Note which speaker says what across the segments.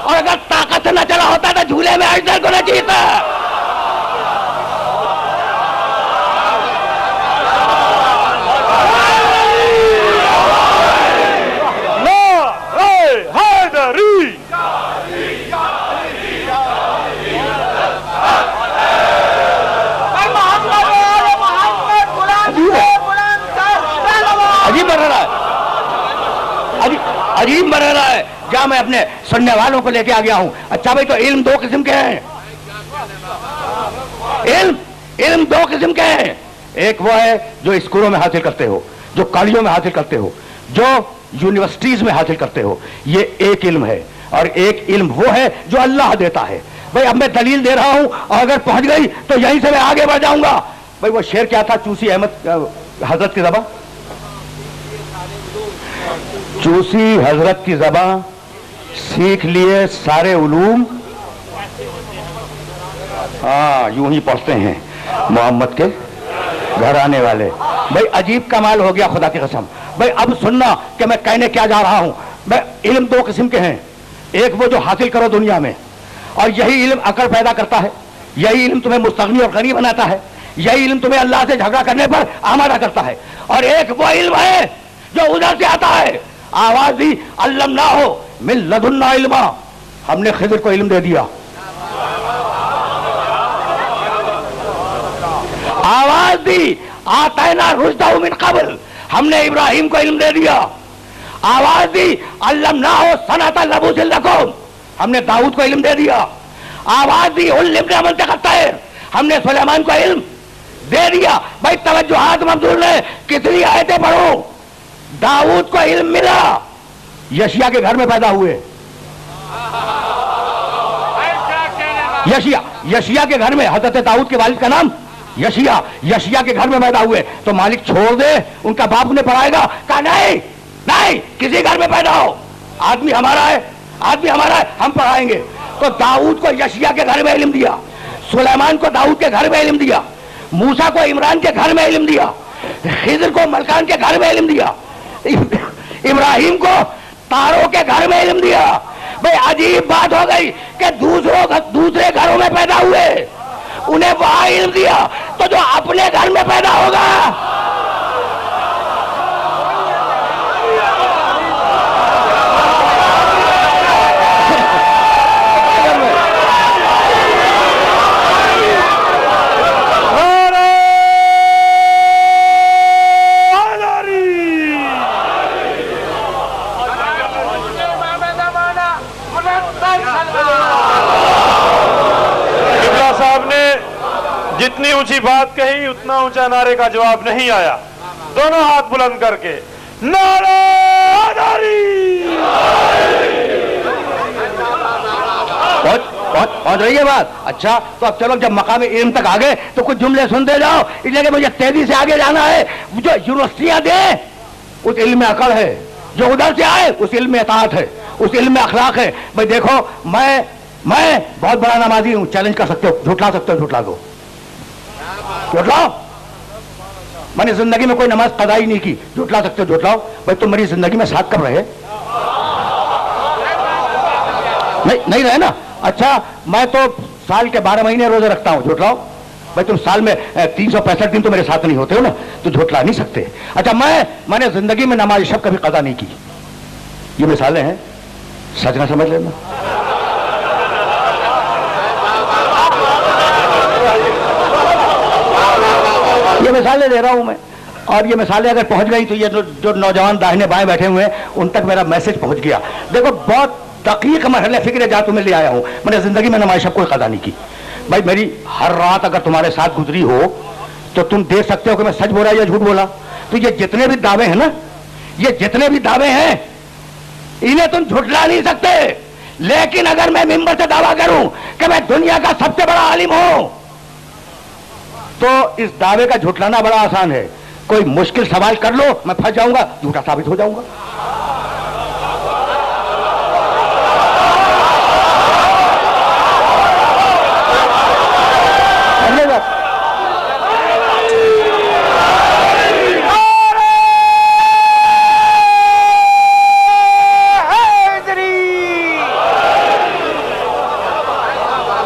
Speaker 1: और अगर ताकत से न चला होता तो झूले में अजगर को न जीता। अजीब मर रहा है। क्या मैं अपने सुनने वालों को लेके आ गया हूं। अच्छा भाई, तो इल्म दो किस्म के हैं। इल्म दो किस्म के हैं। एक वो है जो स्कूलों में हासिल करते हो, जो कॉलेजों में हासिल करते हो, जो यूनिवर्सिटीज में हासिल करते हो, ये एक इल्म है। और एक इल्म वो है जो अल्लाह देता है। भाई अब मैं दलील दे रहा हूं और अगर पहुंच गई तो यहीं से मैं आगे बढ़ जाऊंगा। भाई वो शेर क्या था चूसी अहमद हजरत की ज़बां, चूसी हजरत की ज़बां सीख लिए सारे उलूम। हाँ, यूं ही पढ़ते हैं मोहम्मद के घर आने वाले। भाई अजीब कमाल हो गया खुदा की कसम। भाई अब सुनना कि मैं कहने क्या जा रहा हूं। मैं इल्म दो किस्म के हैं। एक वो जो हासिल करो दुनिया में, और यही इल्म अकड़ पैदा करता है। यही इल्म तुम्हें मुस्तगनी और गनी बनाता है। यही इल्म तुम्हें अल्लाह से झगड़ा करने पर आमादा करता है। और एक वो इल्म है जो उधर से आता है। आवाज दी अल्लम ना हो मिन लदुन्ना इल्मा, हमने खिज़र को इल्म दे दिया। आवाज दी आतैना रुश्दहु मिन क़ब्ल, हमने इब्राहिम को इल्म दे दिया। आवाज दी अल्लम ना हो सनअत लबूसिल लकुम, हमने दाऊद को इल्म दे दिया। आवाज दी उल्लिमना मंतिक़त तैर, हमने सुलेमान को इल्म दे दिया। भाई तवज्जुहात मबदूल ने कितनी आयतें पढ़ो। दाऊद को इल्म मिला, यशिया के घर में पैदा हुए। यशिया के घर में, हजरत दाऊद के वालिद का नाम यशिया के घर में पैदा हुए। तो मालिक छोड़ दे, उनका बाप उन्हें पढ़ाएगा। कहा नहीं नहीं, किसी घर में पैदा हो, आदमी हमारा है, हम पढ़ाएंगे। तो दाऊद को यशिया के घर में इल्म दिया, सुलेमान को दाऊद के घर में इल्म दिया, मूसा को इमरान के घर में इल्म दिया, खिज़र को मलकान के घर में इल्म दिया, इब्राहिम को तारों के घर में इल्म दिया। भाई अजीब बात हो गई कि दूसरे घरों में पैदा हुए, उन्हें वहां इल्म दिया, तो जो अपने घर में पैदा होगा
Speaker 2: जितनी ऊंची बात कही उतना ऊंचा नारे का जवाब नहीं आया। दोनों हाथ बुलंद करके नारे आज़ादी।
Speaker 1: पहुंच रही है बात। अच्छा तो अब चलो, जब मकाम इल्म तक आ गए तो कुछ जुमले सुनते जाओ, इसलिए कि मुझे तेजी से आगे जाना है। जो यूनिवर्सिटियां दे उस इल्म में अकल है, जो उधर से आए उस इल्म में इताअत है, उस इल्म में अखलाक है। भाई देखो, मैं बहुत बड़ा नमाजी हूं, चैलेंज कर सकते हो, झूठला सकते हो, झूठला दो, झूठलाओ। मैंने जिंदगी में कोई नमाज कदा ही नहीं की, झूठला सकते हो, झूठलाओ। भाई तुम मेरी जिंदगी में साथ कब रहे? नहीं रहे ना। अच्छा मैं तो साल के 12 महीने रोजे रखता हूं, झूठलाओ। भाई तुम साल में 365 दिन तो मेरे साथ नहीं होते हो ना, तो झूठला नहीं सकते। अच्छा मैंने जिंदगी में नमाज शब कभी कदा नहीं की। ये मिसालें हैं, सच ना समझ लेना। ये मिसालें दे रहा हूं मैं, और ये मिसालें अगर पहुंच गई तो ये जो नौजवान दाहिने बाएं बैठे हुए हैं उन तक मेरा मैसेज पहुंच गया। देखो बहुत दकीक मरहले फिक्र जा तुम्हें ले आया हूं। मैंने जिंदगी में नमाज शब कोई कदा नहीं की। भाई मेरी हर रात अगर तुम्हारे साथ गुजरी हो तो तुम देख सकते हो कि मैं सच बोला या झूठ बोला। तो ये जितने भी दावे हैं ना, ये जितने भी दावे हैं, इन्हें तुम झुठला नहीं सकते। लेकिन अगर मैं मिंबर से दावा करूं कि मैं दुनिया का सबसे बड़ा आलिम हूं, तो इस दावे का झुठलाना बड़ा आसान है। कोई मुश्किल सवाल कर लो, मैं फंस जाऊंगा, झूठा साबित हो जाऊंगा।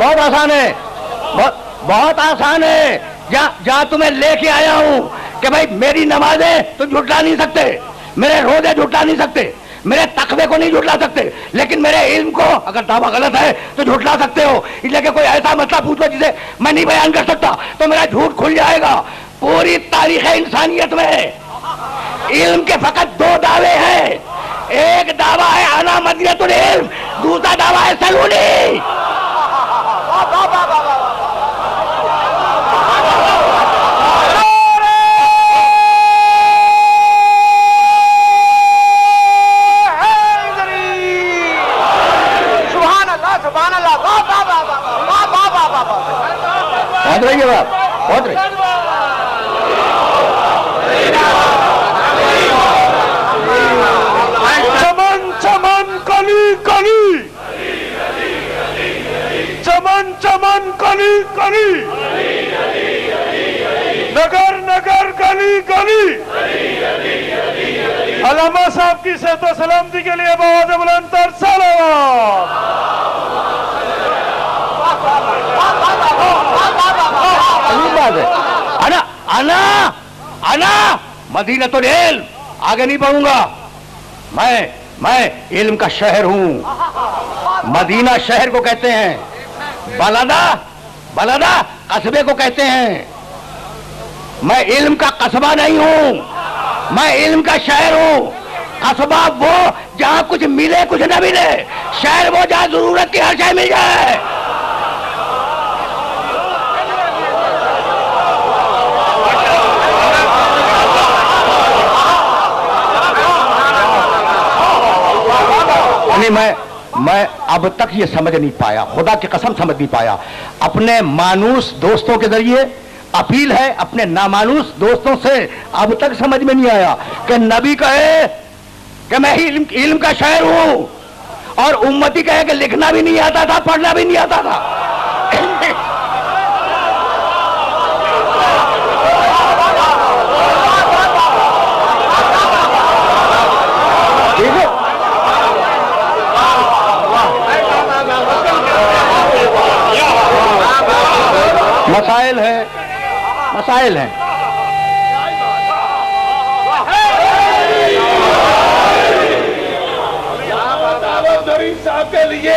Speaker 1: बहुत आसान है, बहुत आसान है। जहां तुम्हें लेके आया हूं कि भाई मेरी नमाजें तुम झुटला नहीं सकते, मेरे रोजे झुटला नहीं सकते, मेरे तकवे को नहीं झुटला सकते, लेकिन मेरे इल्म को अगर दावा गलत है तो झुटला सकते हो। इसलिए कि कोई ऐसा मसला पूछो जिसे मैं नहीं बयान कर सकता तो मेरा झूठ खुल जाएगा। पूरी तारीख इंसानियत में इल्म के फकत दो दावे हैं। एक दावा है आना मदीनतुल इल्म, दूसरा दावा है सलूनी। पहुंच रही है बात, पहुंच रही।
Speaker 2: चमन चमन कली कली, चमन चमन कली कली, नगर नगर गली गली। अलामा साहब की सेहत व सलामती के लिए बहुत बुलंद सलावत।
Speaker 1: बात है आना आना आना मदीनतुल इल्म। आगे नहीं बढ़ूंगा। मैं इल्म का शहर हूं। मदीना शहर को कहते हैं, बलदा कस्बे को कहते हैं। मैं इल्म का कस्बा नहीं हूं, मैं इल्म का शहर हूं। कस्बा वो जहां कुछ मिले कुछ न मिले, शहर वो जहां जरूरत की हर शय मिल जाए। मैं अब तक ये समझ नहीं पाया, खुदा की कसम समझ नहीं पाया। अपने मानूस दोस्तों के जरिए अपील है, अपने नामानूस दोस्तों से अब तक समझ में नहीं आया कि नबी कहे कि मैं ही इल्म का शहर हूं और उम्मती कहे कि लिखना भी नहीं आता था, पढ़ना भी नहीं आता था। ठीक है, मसाइल है।
Speaker 3: साहब के लिए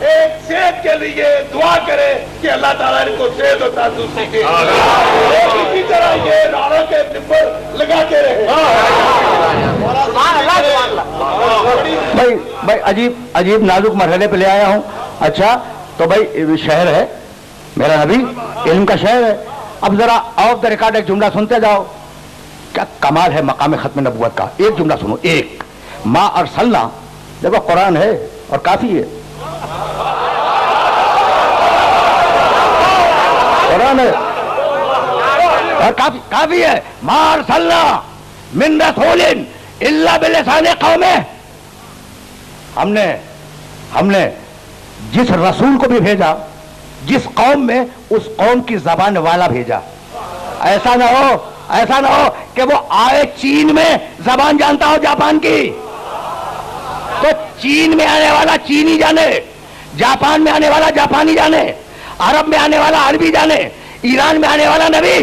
Speaker 3: एक सेहत के लिए दुआ करे कि अल्लाह ताला इनको सेहत और तंदुरुस्ती दे। इसी तरह ये राणा के नंबर लगाते रहे।
Speaker 1: भाई अजीब नाजुक मरहले पे ले आया हूं। अच्छा तो भाई शहर है मेरा नबी, इल्म का शहर है। अब जरा ऑफ द रिकॉर्ड एक जुमला सुनते जाओ, क्या कमाल है मकाम खत्म नबुवत का। एक जुमला सुनो, एक माँ और सल्ला, देखो कुरान है और काफी है, कुरान है और काफी है। माँ और सल्ला मिन रसूलिन इल्ला बिलिसानि कौमे। हमने जिस रसूल को भी भेजा जिस कौम में, उस कौम की जबान वाला भेजा। ऐसा ना हो कि वो आए चीन में जबान जानता हो जापान की, तो चीन में आने वाला चीनी जाने, जापान में आने वाला जापानी जाने, अरब में आने वाला अरबी जाने, ईरान में आने वाला नबी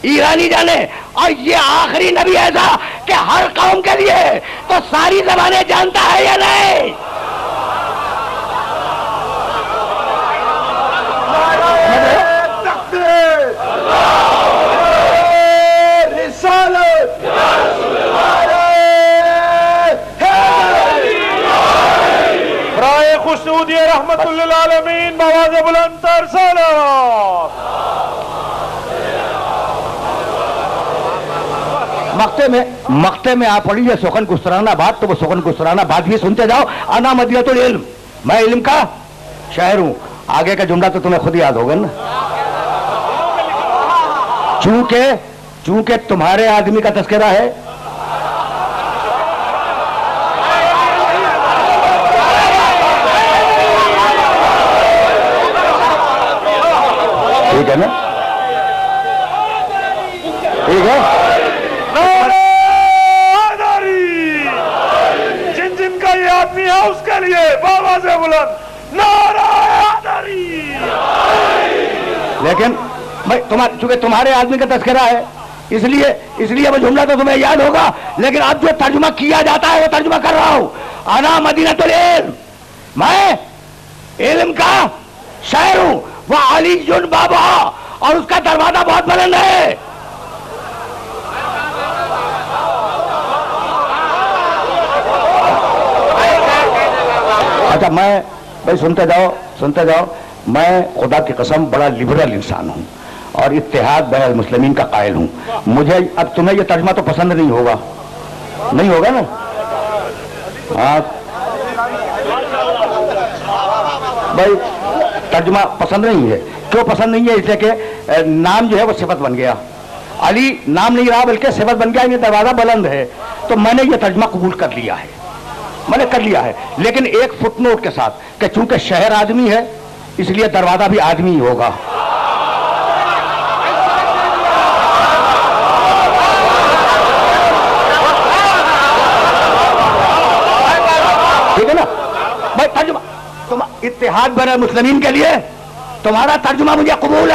Speaker 1: ईरानी जाने। और ये आखिरी नबी ऐसा कि हर कौम के लिए तो सारी जबानें जानता है या नहीं।
Speaker 2: खुशनूदी रहमतुल्लिल आलमीन बवाज़े बुलंद सलावत।
Speaker 1: मक्ते में आप पढ़िए सुखन गुस्तराना बात, तो वो सुखन गुस्तराना बात भी सुनते जाओ। आना मदीनतुल इल्म, मैं इल्म का शहर हूं। आगे का जुमला तो तुम्हें खुद याद होगा ना। चूंकि तुम्हारे आदमी का तस्करा है, ठीक है ना, ठीक है।
Speaker 2: जिन जिन का ये आदमी है उसके लिए बाबा से बुलंद नारा हैदरी।
Speaker 1: लेकिन भाई चूंकि तुम्हारे आदमी का तस्करा है, इसलिए वो जुमला तो तुम्हें याद होगा, लेकिन अब जो तर्जुमा किया जाता है वो तर्जुमा कर रहा हूं। अना मदीनतुल इल्म, मैं इल्म का शहर हूं, वह अली जुन बाबा, और उसका दरवाजा बहुत बुलंद है। अच्छा मैं भाई सुनते जाओ, मैं खुदा की कसम बड़ा लिबरल इंसान हूं और इत्तेहाद बैन मुस्लिमीन का कायल हूं। मुझे अब तुम्हें यह तर्जमा तो पसंद नहीं होगा ना? हाँ भाई तर्जमा पसंद नहीं है। क्यों पसंद नहीं है? इसलिए कि नाम जो है वो सिफत बन गया, अली नाम नहीं रहा बल्कि सिफत बन गया, ये दरवाजा बुलंद है, तो मैंने ये तर्जमा कबूल कर लिया है, लेकिन एक फुटनोट के साथ कि चूंकि शहर आदमी है इसलिए दरवाजा भी आदमी ही होगा। ठीक है ना भाई? तर्जुमा तुम इत्तेहाद बैन मुस्लिमीन के लिए तुम्हारा तर्जुमा मुझे कबूल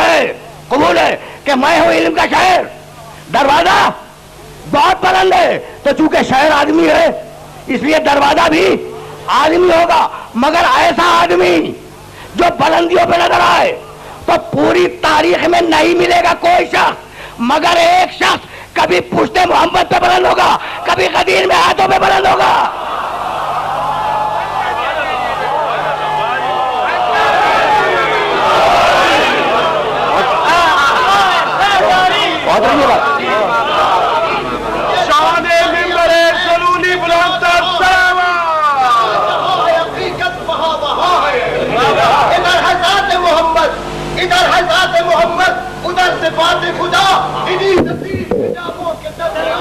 Speaker 1: है कि मैं हूं इल्म का शहर, दरवाजा बहुत बुलंद है, तो चूंकि शहर आदमी है इसलिए दरवाजा भी आदमी होगा, मगर ऐसा आदमी जो बुलंदियों पे नजर आए तो पूरी तारीख में नहीं मिलेगा कोई शख्स, मगर एक शख्स कभी पुश्ते मोहम्मद पे बुलंद होगा, कभी गदीर में हाथों पे बुलंद होगा। बहुत धन्यवाद।
Speaker 3: इधर है ज़ात मोहम्मद, उधर से बात खुदा, इन्हीं नसीब किताबों के दरिया।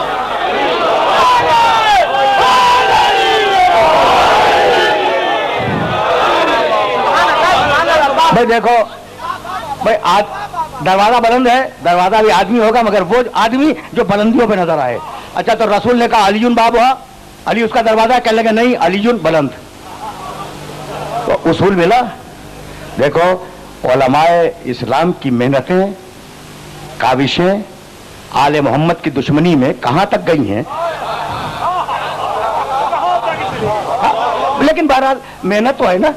Speaker 1: भाई देखो भाई, आज दरवाजा बुलंद है, दरवाजा भी आदमी होगा, मगर वो आदमी जो बुलंदियों पे नजर आए। अच्छा तो रसूल ने कहा अलीजुन बाबा, अली उसका दरवाजा, कहने लगे नहीं अलीजुन बुलंद, तो उसूल मिला। देखो उलमाए इस्लाम की मेहनतें, काविशें आले मोहम्मद की दुश्मनी में कहां तक गई हैं, लेकिन बहरहाल मेहनत तो है ना।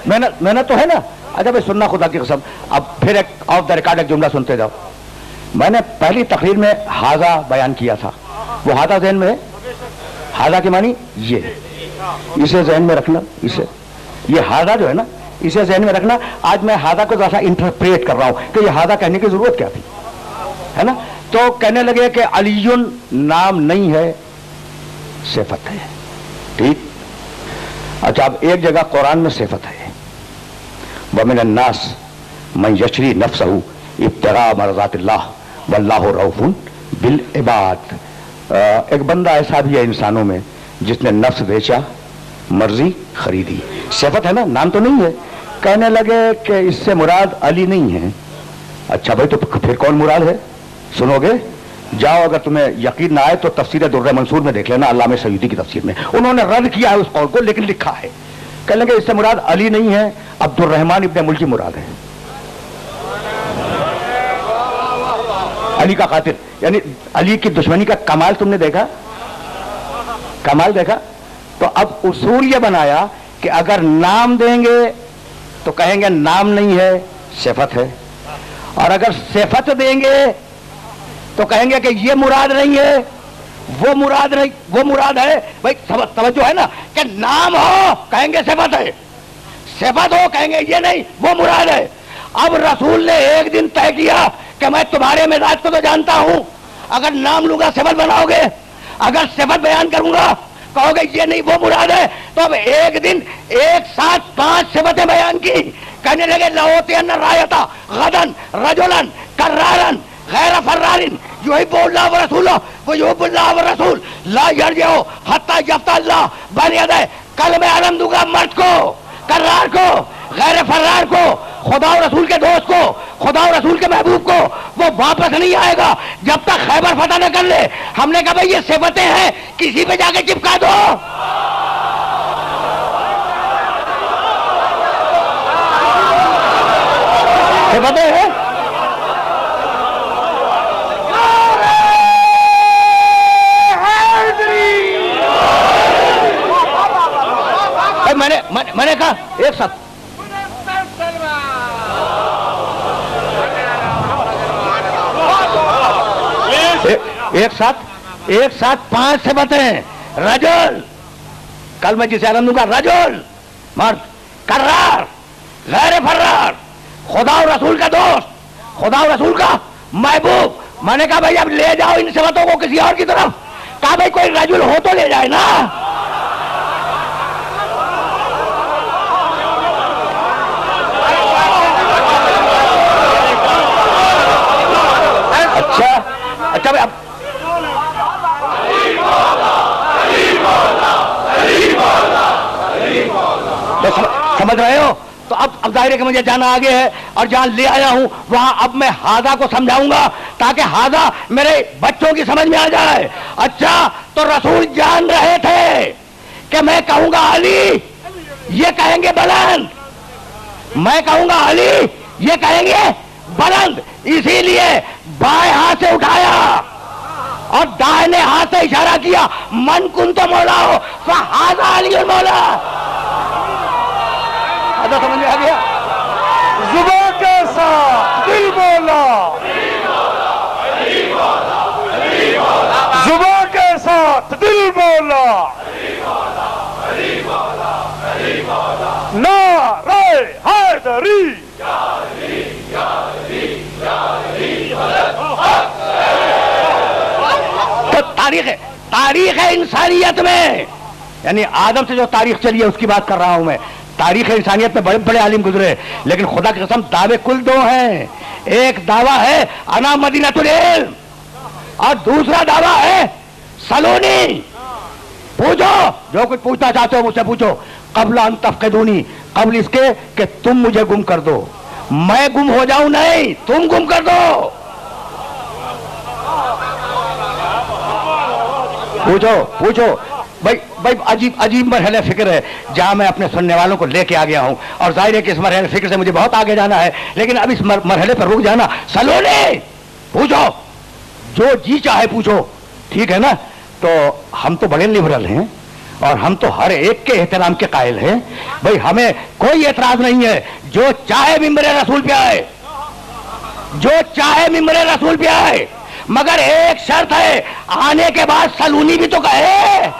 Speaker 1: मेहनत तो है ना। अच्छा भाई सुनना खुदा की कसम, अब फिर एक ऑफ द रिकॉर्ड एक जुमला सुनते जाओ। मैंने पहली तकरीर में हाजा बयान किया था, वो हाजा ज़हन में है, हाजा की मानी ये, इसे ज़हन में रखना, इसे ये हाजा जो है ना इसे ज़हन में रखना। आज मैं हाजा को जैसा इंटरप्रेट कर रहा हूं कि ये हाजा कहने की जरूरत क्या थी, है ना। तो कहने लगे कि अलीयुन नाम नहीं है, सिफत है। ठीक, अच्छा अब एक जगह कुरान में सिफत है, वमिन अन्नास मन यशरी नफ्सहु इब्तिगा मरज़ातिल्लाह वल्लाहु रऊफुन बिल इबाद। एक बंदा ऐसा भी है इंसानों में जिसने नफ्स बेचा, मर्जी खरीदी, सिफत है ना, नाम तो नहीं है। कहने लगे कि इससे मुराद अली नहीं है। अच्छा भाई तो फिर कौन मुराद है? सुनोगे? जाओ, अगर तुम्हें यकीन ना आए तो तफसीर दुर्र मंसूर में देख लेना, अल्लामा सयूदी की तफसीर में उन्होंने रद्द किया है उस कौल को, लेकिन लिखा है। कहने लगे इससे मुराद अली नहीं है, अब्दुर्रहमान इब्न मुल्की मुराद है, अली का कातिल। यानी अली की दुश्मनी का कमाल तुमने देखा, कमाल देखा। तो अब उसूल यह बनाया कि अगर नाम देंगे तो कहेंगे नाम नहीं है, सिफत है, और अगर सिफत देंगे तो कहेंगे कि ये मुराद नहीं है, वो मुराद नहीं, वो मुराद है। भाई तवज्जो है ना, कि नाम हो कहेंगे सिफत है, सिफत हो कहेंगे ये नहीं वो मुराद है। अब रसूल ने एक दिन तय किया कि मैं तुम्हारे मिजाज को तो जानता हूं, अगर नाम लूंगा सिफत बनाओगे, अगर सिफत बयान करूंगा कहोगे ये नहीं वो मुराद है। तो अब एक दिन एक साथ 5 सिफतें बयान की। कहने लगे लओतियन रायता गदन रजुलन कर्रारन गैर फर्रारिन युहिब्बुल्लाह व रसूलुहु व युहिब्बुल्लाह व रसूल ला यरजिउ हत्ता यफ्तल्लाह बन यदे। कल मैं आलम दूंगा मर्द को, कर्रार को, गैर फर्रार को, खुदा और रसूल के दोस्त को, खुदा और रसूल के महबूब को, वो वापस नहीं आएगा जब तक खैबर फतह न कर ले। हमने कहा भाई ये सिफतें हैं, किसी पे जाके चिपका दो। सिफतें हैं। मैंने कहा एक साथ एक साथ 5 से बतें। रजुल, कल मैं जिसे आनंद दूंगा, रजुल मर्द, कर्रार, गैर फर्रार, खुदा और रसूल का दोस्त, खुदा और रसूल का महबूब। मैंने कहा भाई अब ले जाओ इन सिफतों को किसी और की तरफ। कहा भाई कोई रजुल हो तो ले जाए ना। अच्छा भाई, अब समझ रहे हो? तो अब जाहिर है कि मुझे जाना आगे है, और जहां ले आया हूं वहां अब मैं हाजा को समझाऊंगा ताकि हाजा मेरे बच्चों की समझ में आ जाए। अच्छा, तो रसूल जान रहे थे कि मैं कहूंगा अली, ये कहेंगे बुलंद, मैं कहूंगा अली, ये कहेंगे बुलंद, इसीलिए बाएं हाथ से उठाया और दाहिने हाथ से इशारा किया, मन कुन तो मौला हो फहाजा अली मौला। अच्छा समझ में आ गया?
Speaker 2: जुबान कैसा दिल बोला, जुबान के साथ दिल बोला, नारे हैदरी।
Speaker 1: तो तारीख है इंसानियत में, यानी आदम से जो तारीख चली है उसकी बात कर रहा हूं मैं। तारीख इंसानियत में बड़े बड़े आलिम गुजरे, लेकिन खुदा की कसम दावे कुल 2 हैं। एक दावा है अना मदीनतुल इल्म और दूसरा दावा है सलोनी। पूछो जो कुछ पूछना चाहते हो मुझसे पूछो। कबल अन तफक़िदूनी, कबल इसके कि तुम मुझे गुम कर दो। मैं गुम हो जाऊं नहीं, तुम गुम कर दो। पूछो पूछो भाई भाई, अजीब अजीब मरहले फिक्र है जहां मैं अपने सुनने वालों को लेके आ गया हूं, और जाहिर है कि इस मरहले फिक्र से मुझे बहुत आगे जाना है, लेकिन अब इस मरहले पर रुक जाना। सलोने पूछो, जो जी चाहे पूछो, ठीक है ना? तो हम तो बड़े लिबरल हैं और हम तो हर एक के एहतराम के कायल हैं भाई, हमें कोई एतराज नहीं है। जो चाहे मिंबर रसूल पे आए, जो चाहे मिंबर रसूल पे आए, मगर एक शर्त है, आने के बाद सलूनी भी तो कहे।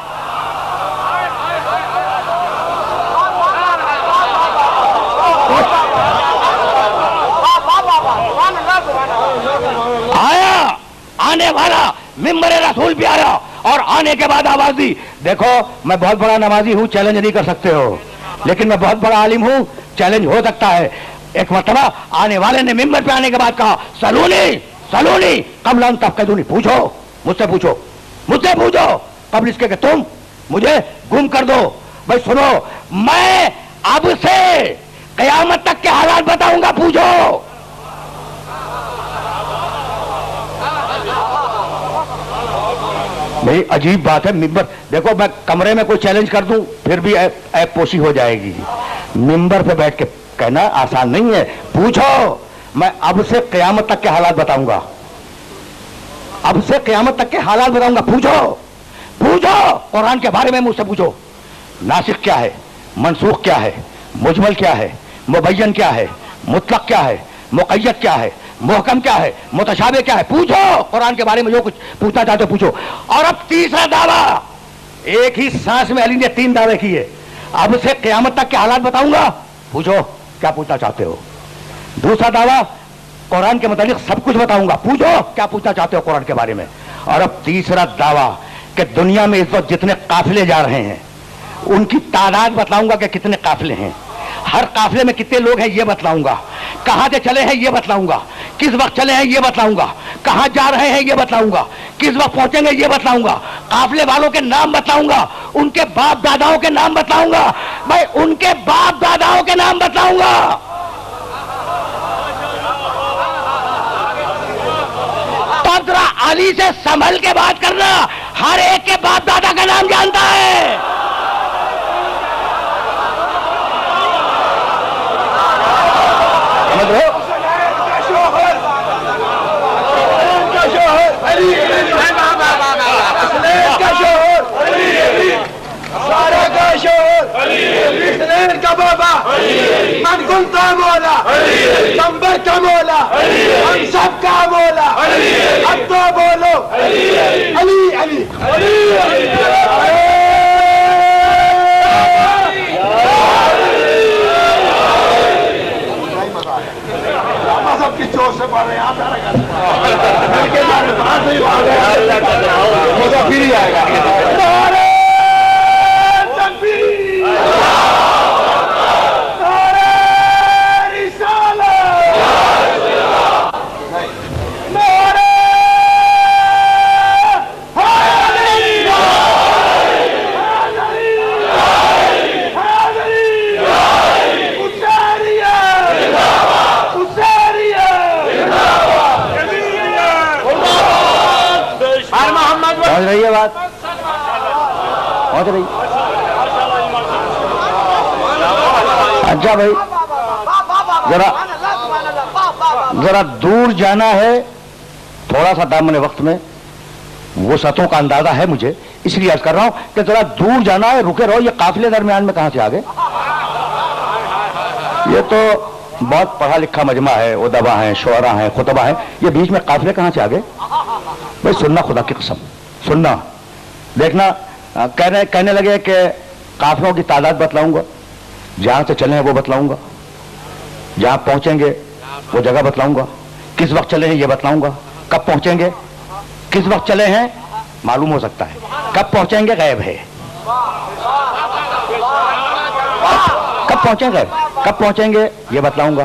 Speaker 1: आया, आने वाला मिंबर रसूल पे आया और आने के बाद आवाज दी। देखो मैं बहुत बड़ा नमाजी हूं, चैलेंज नहीं कर सकते हो, लेकिन मैं बहुत बड़ा आलिम हूं, चैलेंज हो सकता है। एक मर्तबा आने वाले ने मिंबर पे आने के बाद कहा, सलूनी सलूनी कबल अन तफक़िदूनी, पूछो मुझसे, पूछो मुझसे, पूछो कबल इसके कि तुम मुझे गुम कर दो। भाई सुनो, मैं अब से क़यामत तक के हालात बताऊंगा, पूछो। भाई अजीब बात है, मिंबर देखो, मैं कमरे में कोई चैलेंज कर दूं फिर भी ऐप पोशी हो जाएगी। मिंबर पे बैठ के कहना आसान नहीं है। पूछो, मैं अब से क़यामत तक के हालात बताऊंगा, अब से क़यामत तक के हालात बताऊंगा। पूछो पूछो, कुरान के बारे में मुझसे पूछो। नासिख क्या है, मनसूख क्या है, मुजमल क्या है, मुबय्यन क्या है, मुतलक क्या है, मुक़य्यद क्या है, मुहकम क्या है, मुतशाबे क्या है। पूछो कुरान के बारे में जो कुछ पूछना चाहते हो पूछो। और अब तीसरा दावा, एक ही सांस में अली ने 3 दावे किए। अब से क़यामत तक के हालात बताऊंगा, पूछो क्या पूछना चाहते हो। दूसरा दावा, कुरान के मुतालिक सब कुछ बताऊंगा, पूछो क्या पूछना चाहते हो कुरान के बारे में। और अब तीसरा दावा कि दुनिया में इस वक्त जितने काफिले जा रहे हैं उनकी तादाद बताऊंगा कि कितने काफिले हैं, हर काफिले में कितने लोग हैं ये बतलाऊंगा, कहां से चले हैं ये बतलाऊंगा, किस वक्त चले हैं ये बतलाऊंगा, कहां जा रहे हैं ये बतलाऊंगा, किस वक्त पहुंचेंगे ये बतलाऊंगा, काफिले वालों के नाम बतलाऊंगा, उनके बाप दादाओं के नाम बतलाऊंगा, भाई उनके बाप दादाओं के नाम बतलाऊंगा। अली से संभल के बात करना, हर एक के बाप दादा का नाम जानता है। समझ लो,
Speaker 3: सारे का शोहर, इसराइल का बाबा, मनगुल का मौला, चंबर का मौला, हम सब का मौला, अब तो बोलो अली अली सबकी जोर से पढ़ रहे हैं आप, फिर ही आएगा।
Speaker 1: पहुंच रही है बात, पहुंच रही। अच्छा भाई, जरा दूर जाना है, थोड़ा सा दामन वक्त में वो सतों का अंदाजा है मुझे, इसलिए अर्ज कर रहा हूं कि जरा दूर जाना है, रुके रहो। ये काफिले दरमियान में कहां से आ गए? ये तो बहुत पढ़ा लिखा मजमा है, उदबा है, शोरा है, खुतबा है, ये बीच में काफिले कहां से आ गए? भाई सुनना, खुदा की कसम सुनना, देखना। कहने लगे कि काफिलों की तादाद बतलाऊंगा, जहां से चले हैं वो बतलाऊंगा, जहां पहुंचेंगे वो जगह बतलाऊंगा, किस वक्त चले हैं ये बतलाऊंगा, कब पहुंचेंगे, किस वक्त चले हैं मालूम हो सकता है, कब पहुंचेंगे गायब है, कब पहुंचेंगे ये बतलाऊंगा।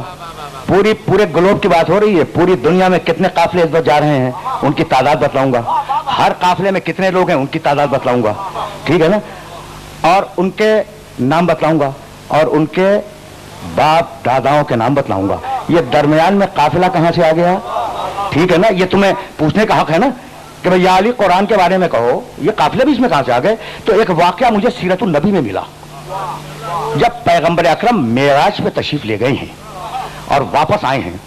Speaker 1: पूरे ग्लोब की बात हो रही है, पूरी दुनिया में कितने काफिले इस वक्त जा रहे हैं उनकी तादाद बतलाऊंगा, हर काफिले में कितने लोग हैं उनकी तादाद बतलाऊंगा, ठीक है ना, और उनके नाम बतलाऊंगा और उनके बाप दादाओं के नाम बतलाऊंगा। ये दरमियान में काफिला कहां से आ गया? ठीक है ना, ये तुम्हें पूछने का हक है ना कि भैया अली कुरान के बारे में कहो, ये काफिले भी इसमें कहां से आ गए? तो एक वाकया मुझे सीरतुन नबी में मिला, जब पैगंबर अकरम मेराज पे तशरीफ ले गए हैं और वापस आए हैं।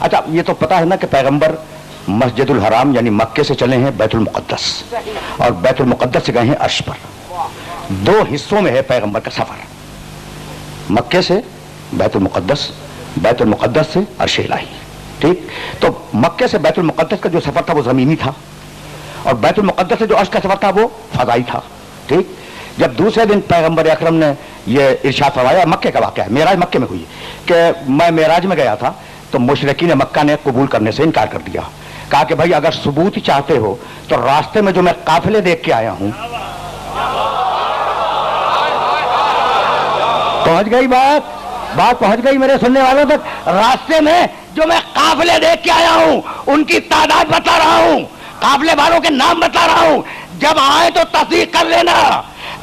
Speaker 1: अच्छा, ये तो पता है ना कि पैगंबर मस्जिदुल हराम यानी मक्के से चले हैं बैतुल मुकद्दस, और बैतुल मुकद्दस से गए हैं अर्श पर। दो हिस्सों में है पैगंबर का सफर, मक्के से बैतुल मुकद्दस, बैतुल मुकद्दस से अर्श इलाही। ठीक, तो मक्के से बैतुल मुकद्दस का जो सफर था वो जमीनी था, और बैतुल मुकद्दस से जो अर्श का सफर था वो फजाई था। ठीक, जब दूसरे दिन पैगंबर अकरम ने ये इरशाद फरमाया, मक्के का वाक़या है, मेराज मक्के में हुई कि मैं मेराज में गया था तो मुशरिकीन मक्का ने कबूल करने से इनकार कर दिया। कहा कि भाई अगर सबूत ही चाहते हो तो रास्ते में जो मैं काफिले देख के आया हूं, पहुंच गई बात पहुंच गई मेरे सुनने वालों तक। रास्ते में जो मैं काफिले देख के आया हूं उनकी तादाद बता रहा हूं, काफिले वालों के नाम बता रहा हूं, जब आए तो तस्दीक कर लेना।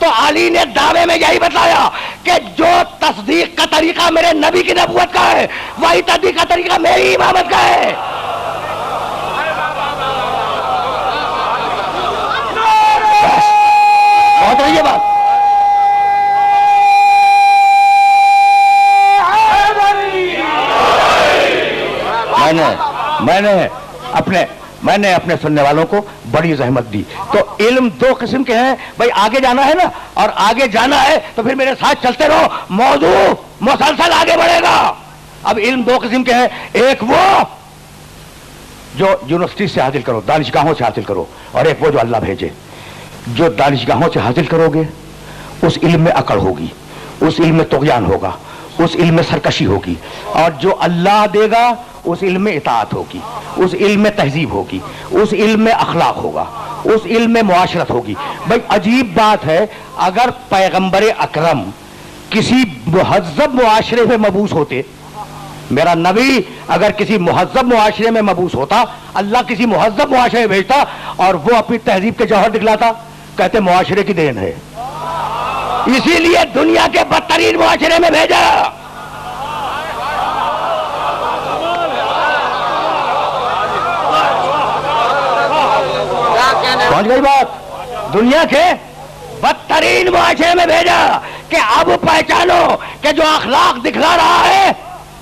Speaker 1: तो अली ने दावे में यही बताया कि जो तस्दीक का तरीका मेरे नबी की नबूवत का है, वही तस्दीक का तरीका मेरी इमामत का है। बहुत रही है बात। मैंने अपने सुनने वालों को बड़ी जहमत दी। तो इल्म दो किस्म के हैं भाई, आगे जाना है ना, और आगे जाना है तो फिर मेरे साथ चलते रहो, मौजू मुसलसल आगे बढ़ेगा। अब इल्म दो किस्म के हैं, एक वो जो यूनिवर्सिटी से हासिल करो, दानिशगाहों से हासिल करो, और एक वो जो अल्लाह भेजे। जो दानिशगाहों से हासिल करोगे उस इल्म में अकड़ होगी, उस इल्म में तुग़यान होगा, उस इल्म में सरकशी होगी, और जो अल्लाह देगा उस इल्म में इताअत होगी, उस इल्म में तहजीब होगी, उस इल्म में अखलाक होगा, उस इल्म में मुआशरत होगी। भाई अजीब बात है, अगर पैगंबर अकरम किसी मुहज्जब मुआशरे में मबूस होते, मेरा नबी अगर किसी मुहज्जब मुआशरे में मबूस होता, अल्लाह किसी मुहज्जब मुआशरे में भेजता और वो अपनी तहजीब के जौहर दिखलाता, कहते मुआशरे की देन है, इसीलिए दुनिया के बदतरीन मुआशरे में भेजा। समझ गई बात? दुनिया के बदतरीन मुआशरे में भेजा कि अब पहचानो कि जो अखलाक दिखला रहा है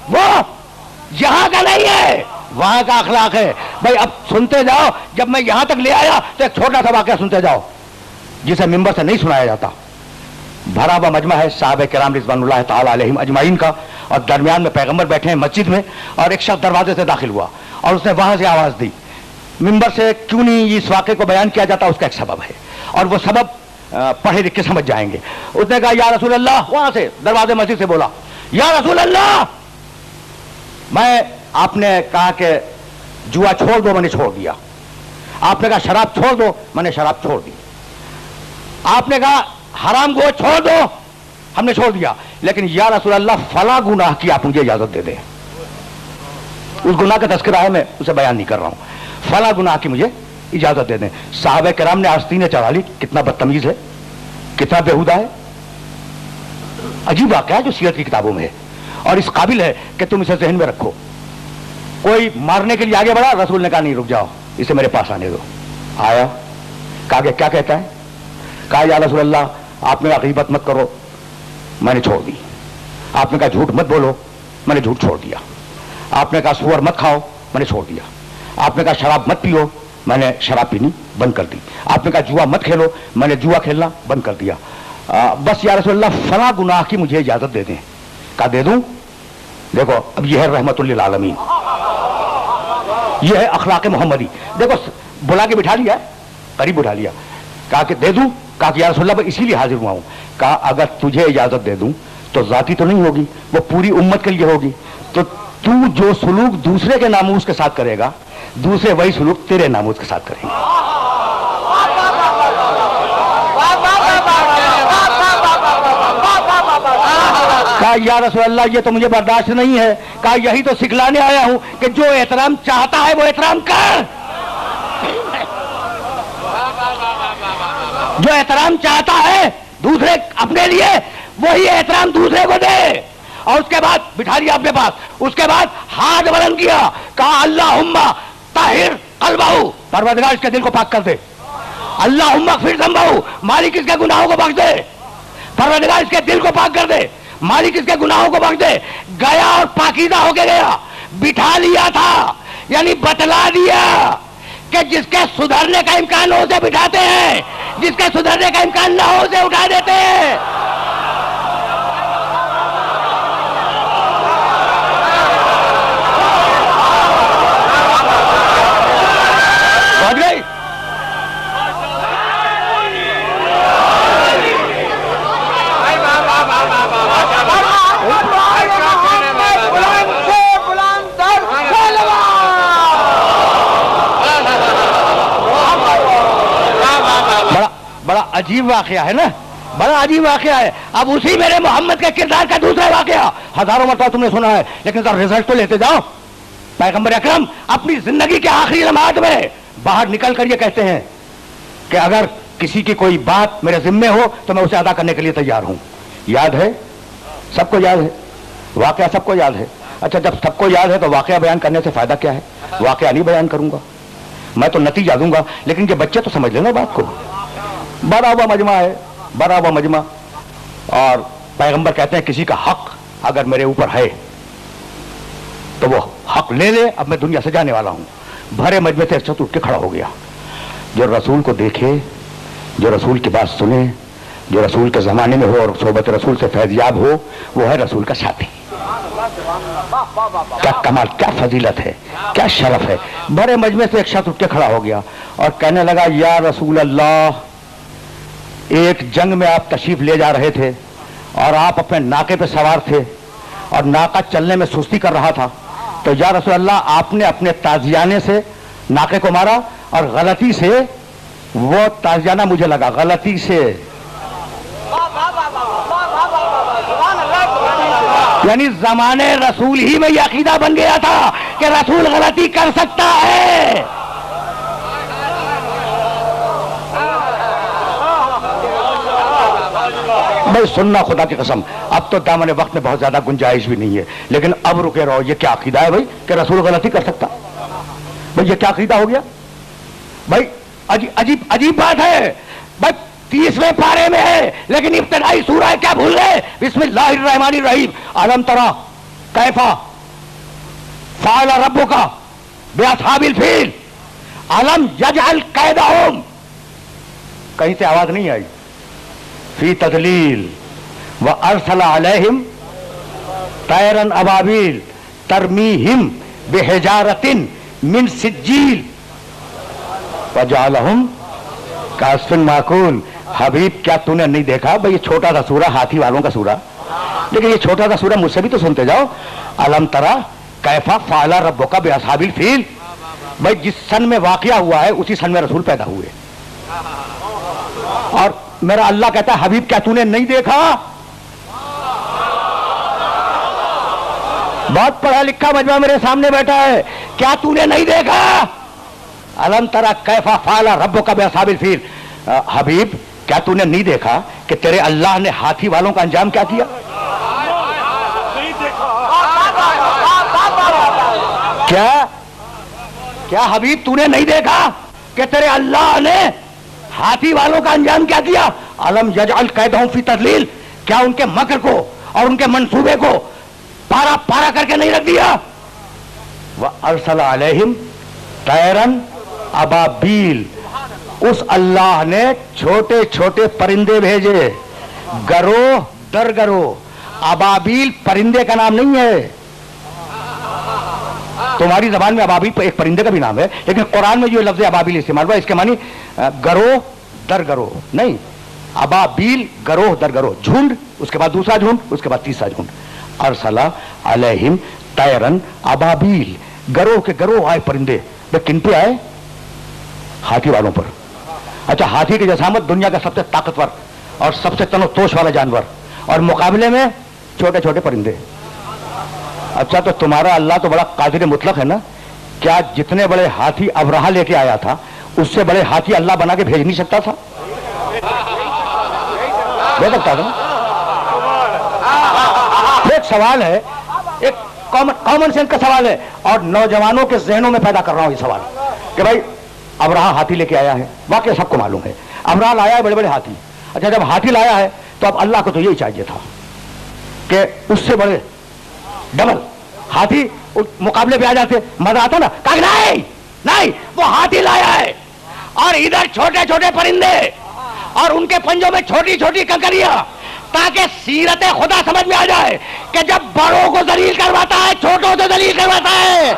Speaker 1: वो यहां का नहीं है, वहां का अखलाक है। भाई अब सुनते जाओ, जब मैं यहां तक ले आया तो एक छोटा सा वाकया सुनते जाओ जिसे मिंबर से नहीं सुनाया जाता। भरा हुआ मजमा है साहब किराम रिज़वानुल्लाह ताला अलैहिम अजमाइन का, और दरमियान में पैगंबर बैठे हैं मस्जिद में, और एक शख्स दरवाजे से दाखिल हुआ और उसने वहां से आवाज दी। मिंबर से क्यों नहीं इस वाक़े को बयान किया जाता, उसका एक सबब है, और वो सबब पढ़े लिख के समझ जाएंगे। उसने कहा या रसूल अल्लाह, वहां से दरवाजे मस्जिद से बोला, या रसूल अल्लाह, मैं, आपने कहा कि जुआ छोड़ दो, मैंने छोड़ दिया। आपने कहा शराब छोड़ दो, मैंने शराब छोड़ दी। आपने कहा हराम गोश्त छोड़ दो, हमने छोड़ दिया। लेकिन या रसूल अल्लाह, फला गुनाह की आप मुझे इजाजत दे दें। उस गुनाह का तस्करा है, मैं उसे बयान नहीं कर रहा हूं। फला गुनाह की मुझे इजाजत दे दें। साहबे किराम ने आस्तीनें चढ़ा ली। कितना बदतमीज है, कितना बेहुदा है। अजीब वाक़या है जो सीरत की किताबों में है, और इस काबिल है कि तुम इसे जहन में रखो। कोई मारने के लिए आगे बढ़ा, रसूल ने कहा नहीं, रुक जाओ, इसे मेरे पास आने दो। आया, कहा क्या कहता है? कहा या रसूल अल्लाह, आपने कहा गीबत मत करो, मैंने छोड़ दी। आपने कहा झूठ मत बोलो, मैंने झूठ छोड़ दिया। आपने कहा सुअर मत खाओ, मैंने छोड़ दिया। आपने कहा शराब मत पियो, मैंने शराब पीनी बंद कर दी। आपने कहा जुआ मत खेलो, मैंने जुआ खेलना बंद कर दिया। बस या रसूल अल्लाह, फला गुनाह की मुझे इजाजत दे दें। कहा दे दूं? देखो अब यह है रहमतुल लिल आलमीन, यह है अखलाक मोहम्मदी। देखो बुला के बिठा लिया, करीब बिठा लिया, कहा कि दे दूं? कहा कि या रसूल अल्लाह, इसीलिए हाजिर हुआ हूं। कहा अगर तुझे इजाजत दे दूं तो जाती तो नहीं होगी, वो पूरी उम्मत के लिए होगी। तो तू जो सुलूक दूसरे के नामूस के साथ करेगा, दूसरे वही सुलूक तेरे नामूस के साथ करेंगे। कहा या रसूल अल्लाह, ये तो मुझे बर्दाश्त नहीं है। कहा यही तो सिखलाने आया हूं कि जो एहतराम चाहता है वो एहतराम कर, जो एहतराम चाहता है दूसरे अपने लिए, वही एहतराम दूसरे को दे। और उसके बाद बिठा लिया अपने पास। उसके बाद हाथ बुलंद किया, कहा अल्लाहुम्मा ताहिर कल्बहू, परवरदिगार इसके दिल को पाक कर दे। अल्लाहुम्मा फिर ज़ंबहू, मालिक इसके गुनाहों को बख्श दे। परवरदिगार इसके दिल को पाक कर दे, मालिक इसके गुनाहों को बख्श दे। गया और पाकीज़ा होके गया। बिठा लिया था, यानी बतला दिया कि जिसके सुधरने का इम्कान हो उसे बिठाते हैं, जिसके सुधरने का इम्कान ना हो उसे उठा देते हैं। पहुंच गई? बड़ा अजीब वाकया है ना, बड़ा अजीब वाकया है। अब उसी मेरे मोहम्मद के किरदार का दूसरा वाकया, हजारों मरतबा तुमने सुना है, लेकिन जरा रिजल्ट तो लेते जाओ। पैगंबर अकरम अपनी जिंदगी के आखिरी लम्हात में बाहर निकल कर ये कहते हैं कि अगर किसी की कोई बात मेरे जिम्मे हो तो मैं उसे अदा करने के लिए तैयार हूं। याद है, सबको याद है, वाकया सबको याद है। अच्छा, जब सबको याद है तो वाकया बयान करने से फायदा क्या है? वाकया नहीं बयान करूंगा, मैं तो नतीजा दूंगा, लेकिन ये बच्चे तो समझ लेना बात को। बड़ा हुआ मजमा है, बड़ा हुआ मजमा, और पैगंबर कहते हैं किसी का हक अगर मेरे ऊपर है तो वो हक ले ले। अब मैं दुनिया से जाने वाला हूं। भरे मजमे से एक उठ के खड़ा हो गया। जो रसूल को देखे, जो रसूल की बात सुने, जो रसूल के जमाने में हो और सोबत रसूल से फैज़याब हो, वो है रसूल का साथी। क्या कमाल, क्या फजीलत है, क्या शरफ है। भरे मजमे से एक शख्स उठ के खड़ा हो गया और कहने लगा या रसूल अल्लाह, एक जंग में आप तशरीफ ले जा रहे थे और आप अपने नाके पे सवार थे और नाका चलने में सुस्ती कर रहा था, तो या रसूल अल्लाह आपने अपने ताजियाने से नाके को मारा और गलती से वो ताजियाना मुझे लगा, गलती से। यानी जमाने रसूल ही में यह अकीदा बन गया था कि रसूल गलती कर सकता है। भाई सुनना खुदा की कसम, अब तो दामन वक्त में बहुत ज्यादा गुंजाइश भी नहीं है, लेकिन अब रुके रहो। ये क्या अकीदा है भाई कि रसूल गलती कर सकता? भाई ये क्या अकीदा हो गया? भाई अजीब अजीब बात है भाई, 30वें पारे में है लेकिन इब्तिदाई सूरा है, क्या भूल गए? बिस्मिल्लाहिर्रहमानिर्रहीम। अलम तरा कैफा फ़अल रब्बुका बिअस्हाबिल फील अलम यजअल कैदहुम, कहीं से आवाज नहीं आई, फी तदलील व अरसला अलैहिम तैरन अबाबील तरमीहिम बिहिजारतिन मिन सिज्जील वजअलहुम कास्फिन माकूल। हबीब क्या तूने नहीं देखा भाई, ये छोटा सा सूरा, हाथी वालों का सूरा, लेकिन ये छोटा सा सूरा मुझसे भी तो सुनते जाओ। अलम तरा कैफा फ़अल रब्बुका बिअस्हाबिल फील, भाई जिस सन में वाकया हुआ है उसी सन में रसूल पैदा हुए, और मेरा अल्लाह कहता है हबीब क्या तूने नहीं देखा? बहुत पढ़ा लिखा मजमा मेरे सामने बैठा है, क्या तूने नहीं देखा? अलम तरा कैफा फ़अल रब्बुका बिअस्हाबिल फील, हबीब क्या तूने नहीं देखा कि तेरे अल्लाह ने हाथी वालों का अंजाम क्या किया? क्या क्या हबीब तूने नहीं देखा कि तेरे अल्लाह ने हाथी वालों का अंजाम क्या किया? अलम यजअल कैदहुम फी तदलील, क्या उनके मकर को और उनके मंसूबे को पारा पारा करके नहीं रख दिया? व अरसला अलैहिम तैरन अबाबील, उस अल्लाह ने छोटे छोटे परिंदे भेजे, गरोह दर गरोह। अबाबील परिंदे का नाम नहीं है, तुम्हारी जबान में अबाबील एक परिंदे का भी नाम है, लेकिन कुरान में जो लफ्ज अबाबील इस्तेमाल हुआ इसके मानी गरोह दर गरोह नहीं, अबाबील गरोह दर गरोह, झुंड, उसके बाद दूसरा झुंड, उसके बाद तीसरा झुंड। अरसला अलैहिम तैरन अबाबील, गरोह के गरोह आए परिंदे। वे किन पे आए? हाथी वालों पर। अच्छा, हाथी की जसामत दुनिया का सबसे ताकतवर और सबसे तनोतोष वाला जानवर, और मुकाबले में छोटे छोटे परिंदे। अच्छा, तो तुम्हारा अल्लाह तो बड़ा कादिर मुतलक है ना, क्या जितने बड़े हाथी अबरहा लेके आया था उससे बड़े हाथी अल्लाह बना के भेज नहीं सकता था? भेज सकता था। एक सवाल है, एक कॉमन सेंस का सवाल है, और नौजवानों के जहनों में पैदा कर रहा हूं ये सवाल कि भाई अबरहा हाथी लेके आया है, वाकई सबको मालूम है अबरहा लाया है बड़े बड़े हाथी। अच्छा, जब हाथी लाया है तो अब अल्लाह को तो यही चाहिए था कि उससे बड़े डबल हाथी मुकाबले पे आ जाते, मजा आता ना। कहा नहीं नहीं, वो हाथी लाया है और इधर छोटे छोटे परिंदे और उनके पंजों में छोटी छोटी कंकरियां, ताकि सीरत खुदा समझ में आ जाए कि जब बड़ों को दलील करवाता है छोटों से दलील करवाता है।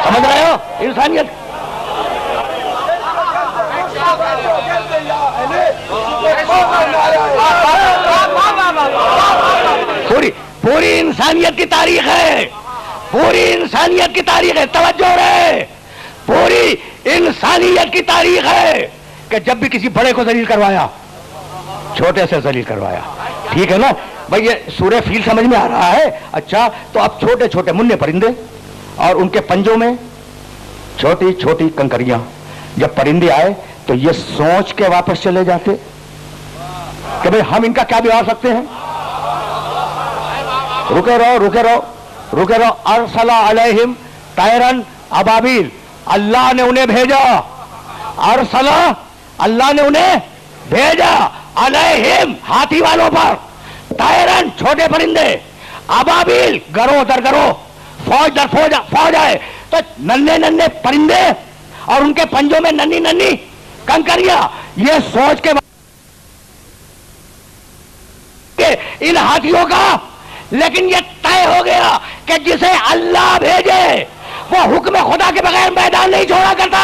Speaker 1: समझ रहे हो? इंसानियत पूरी पूरी इंसानियत की तारीख है, पूरी इंसानियत की तारीख है, तवज्जो रहे, पूरी इंसानियत की तारीख है कि जब भी किसी बड़े को जलील करवाया छोटे से जलील करवाया। ठीक है ना भाई, ये सूरह फील समझ में आ रहा है? अच्छा, तो अब छोटे छोटे मुन्ने परिंदे और उनके पंजों में छोटी छोटी कंकरियां, जब परिंदे आए तो ये सोच के वापस चले जाते कि भाई हम इनका क्या बिगाड़ सकते हैं। रुके रहो रुके रहो रुके रहो। अरसला अलैहिम तैरन अबाबील, अल्लाह ने उन्हें भेजा, अरसला अल्लाह ने उन्हें भेजा, अलैहिम हाथी वालों पर, तैरन छोटे परिंदे, अबाबील गरोह दर गरोह, फौज दर फौज आए। तो नन्हे नन्हे परिंदे और उनके पंजों में नन्ही नन्ही कंकरियां, ये सोच के इन हाथियों का, लेकिन ये तय हो गया कि जिसे अल्लाह भेजे वो हुक्म खुदा के बगैर मैदान नहीं छोड़ा करता।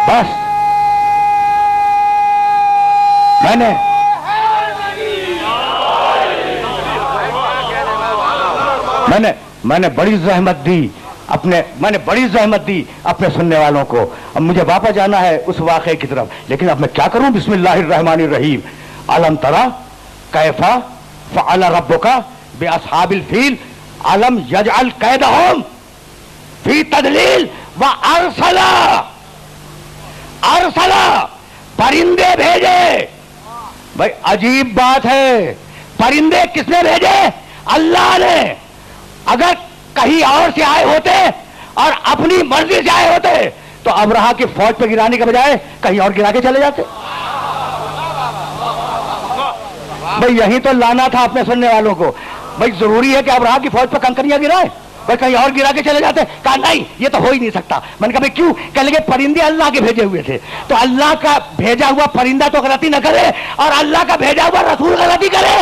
Speaker 1: बस मैंने बड़ी जहमत दी अपने सुनने वालों को। अब मुझे वापस जाना है उस वाक़े की तरफ, लेकिन अब मैं क्या करूं? बिस्मिल्लाहिर्रहमानिर्रहीम। अलम तरा कैफा फ़अल रब्बुका बिअस्हाबिल फील अलम यजअल कैदहुम फी तदलील व अरसला, अरसला परिंदे भेजे। भाई अजीब बात है, परिंदे किसने भेजे? अल्लाह ने। अगर कहीं और से आए होते और अपनी मर्जी से आए होते तो अबरहा की फौज पे गिराने के बजाय कहीं और गिरा के चले जाते। भाई यही तो लाना था अपने सुनने वालों को। भाई जरूरी है कि अबरहा की फौज पर कंकरियां गिराए? भाई कहीं और गिरा के चले जाते। कहा नहीं, ये तो हो ही नहीं सकता। मैंने कहा भाई क्यों? कह लगे परिंदे अल्लाह के भेजे हुए थे, तो अल्लाह का भेजा हुआ परिंदा तो गलती न करे और अल्लाह का भेजा हुआ रसूल गलती करे।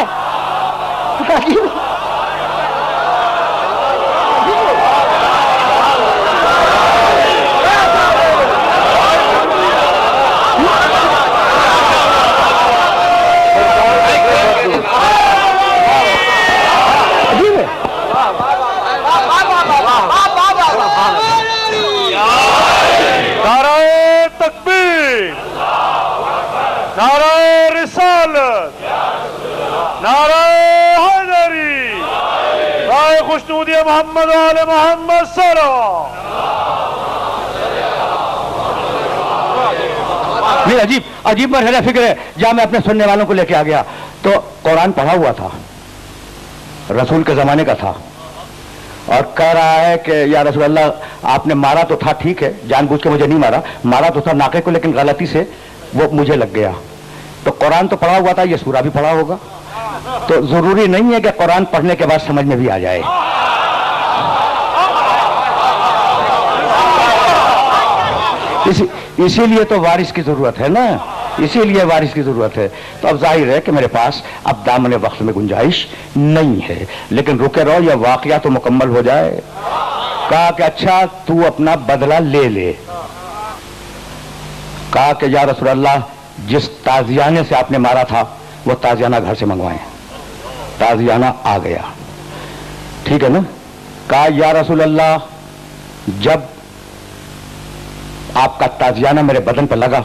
Speaker 2: नारे तकबीर, नारे रिसालत, नारे हैदरी, नारे खुशनूदी मोहम्मद वाले मोहम्मद सल्लल्लाहु।
Speaker 1: ये अजीब अजीब मरहला फिक्र है। जहां मैं अपने सुनने वालों को लेके आ गया तो कुरान पढ़ा हुआ था, रसूल के जमाने का था, और कह रहा है कि या रसूल अल्लाह आपने मारा तो था, ठीक है, जानबूझ के मुझे नहीं मारा, मारा तो था नाके को, लेकिन गलती से वो मुझे लग गया। तो कुरान तो पढ़ा हुआ था, ये सूरा भी पढ़ा होगा, तो जरूरी नहीं है कि कुरान पढ़ने के बाद समझ में भी आ जाए। इसीलिए तो वारिस की जरूरत है ना, इसीलिए वारिस की जरूरत है। तो अब जाहिर है कि मेरे पास अब दामन वक्त में गुंजाइश नहीं है, लेकिन रुके रहो, यह वाकया तो मुकम्मल हो जाए। कहा कि अच्छा तू अपना बदला ले ले। कहा कि या रसूल अल्लाह जिस ताजियाने से आपने मारा था वो ताजियाना घर से मंगवाएं। ताजियाना आ गया, ठीक है ना। कहा या रसूल अल्लाह जब आपका ताजियाना मेरे बदन पर लगा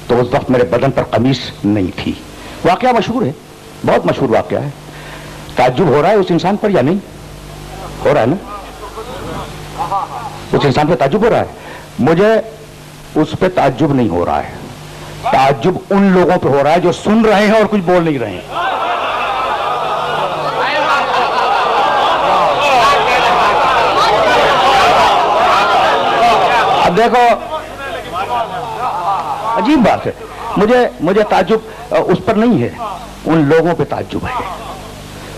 Speaker 1: तो उस वक्त मेरे बदन पर कमीज नहीं थी। वाकया मशहूर है, बहुत मशहूर वाकया है। ताज्जुब हो रहा है उस इंसान पर या नहीं हो रहा है ना? उस इंसान पर ताज्जुब हो रहा है, मुझे उस पर ताज्जुब नहीं हो रहा है। ताज्जुब उन लोगों पर हो रहा है जो सुन रहे हैं और कुछ बोल नहीं रहे हैं। अब देखो अजीब बात है, मुझे ताज्जुब उस पर नहीं है, उन लोगों पे ताज्जुब है।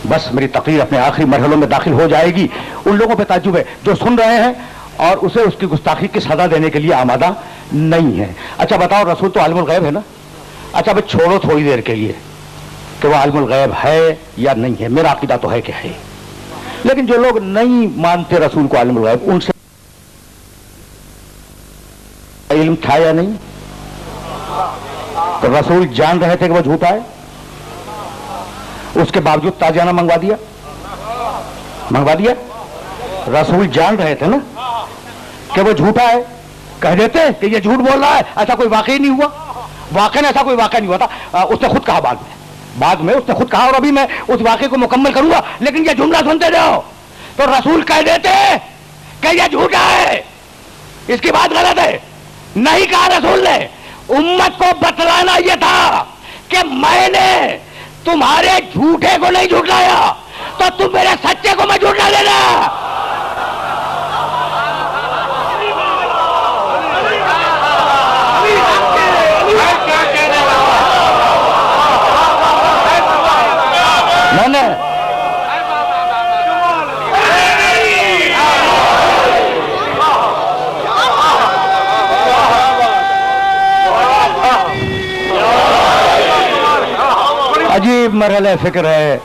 Speaker 1: बस मेरी तकरीर अपने आखिरी मरहलों में दाखिल हो जाएगी। उन लोगों पे ताज्जुब है जो सुन रहे हैं और उसे उसकी गुस्ताखी की सजा देने के लिए आमादा नहीं है। अच्छा बताओ, रसूल तो आलिमुल गैब है ना। अच्छा भाई छोड़ो थोड़ी देर के लिए कि वो आलिमुल गैब है या नहीं है, मेरा अकीदा तो है कि है। लेकिन जो लोग नहीं मानते रसूल को आलिमुल गैब, उनसे इल्म था या नहीं? तो रसूल जान रहे थे कि वो झूठा है, उसके बावजूद ताजियाना मंगवा दिया। रसूल जान रहे थे ना कि वो झूठा है, कह देते कि ये झूठ बोल रहा है। ऐसा कोई वाकई नहीं हुआ, वाकई ऐसा कोई वाकई नहीं हुआ था। उसने खुद कहा बाद में उसने खुद कहा, और अभी मैं उस वाकई को मुकम्मल करूंगा, लेकिन ये जुमला सुनते जाओ। तो रसूल कह देते कि ये झूठा है, इसकी बात गलत है। नहीं कहा रसूल ने, उम्मत को बतलाना यह था कि मैंने तुम्हारे झूठे को नहीं झूठलाया, तो तुम मेरे सच्चे को मैं झूठला देना। मैंने अजीब मरहले फिक्र है,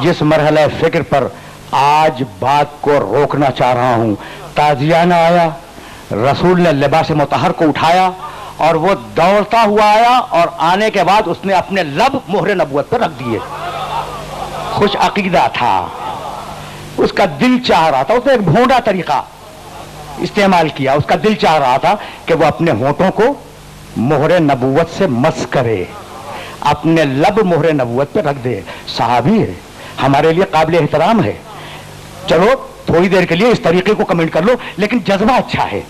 Speaker 1: जिस मरहले फिक्र पर आज बात को रोकना चाह रहा हूं। ताजियाना आया, रसूल ने लिबास मुतहर को उठाया और वो दौड़ता हुआ आया, और आने के बाद उसने अपने लब मोहरे नबूवत पर रख दिए। खुश अकीदा था, उसका दिल चाह रहा था, उसने एक भोंडा तरीका इस्तेमाल किया। उसका दिल चाह रहा था कि वो अपने होठों को मोहरे नबूवत से मस करे, अपने लब मोहरे नबूवत पे रख दे। सहाबी है, हमारे लिए काबिल एहतराम है। चलो थोड़ी देर के लिए इस तरीके को कमेंट कर लो, लेकिन जज्बा अच्छा है,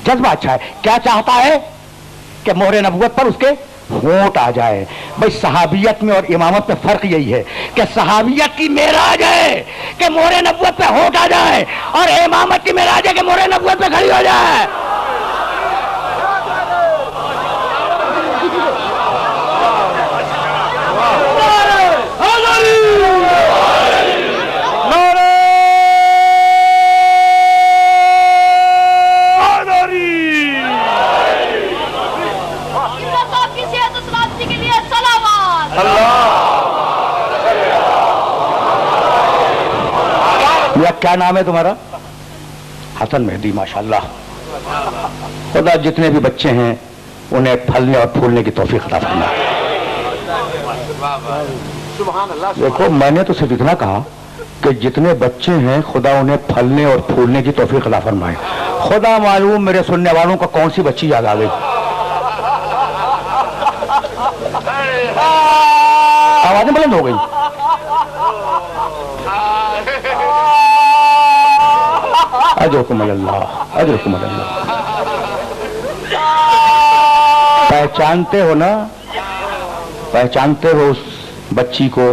Speaker 1: जज्बा अच्छा है। क्या चाहता है कि मोहरे नबुव्वत पर उसके होंठ आ जाए। भाई सहाबियत में और इमामत में फर्क यही है कि सहाबियत की मेराज है कि मोहरे नबुव्वत पे होंठ आ जाए, और इमामत की मेराज है कि मोहरे नबुव्वत पे खड़ी हो जाए। क्या नाम है तुम्हारा? हसन मेहदी, माशाल्लाह। खुदा जितने भी बच्चे हैं उन्हें फलने और फूलने की तौफीक अता फरमाए। देखो मैंने तो सिर्फ इतना कहा कि जितने बच्चे हैं खुदा उन्हें फलने और फूलने की तौफीक अता फरमाए। खुदा मालूम मेरे सुनने वालों को कौन सी बच्ची याद आ गई। आवाजें बुलंद हो गई। अजरकुमुल्लाह, अजरकुमुल्लाह। पहचानते हो ना, पहचानते हो उस बच्ची को।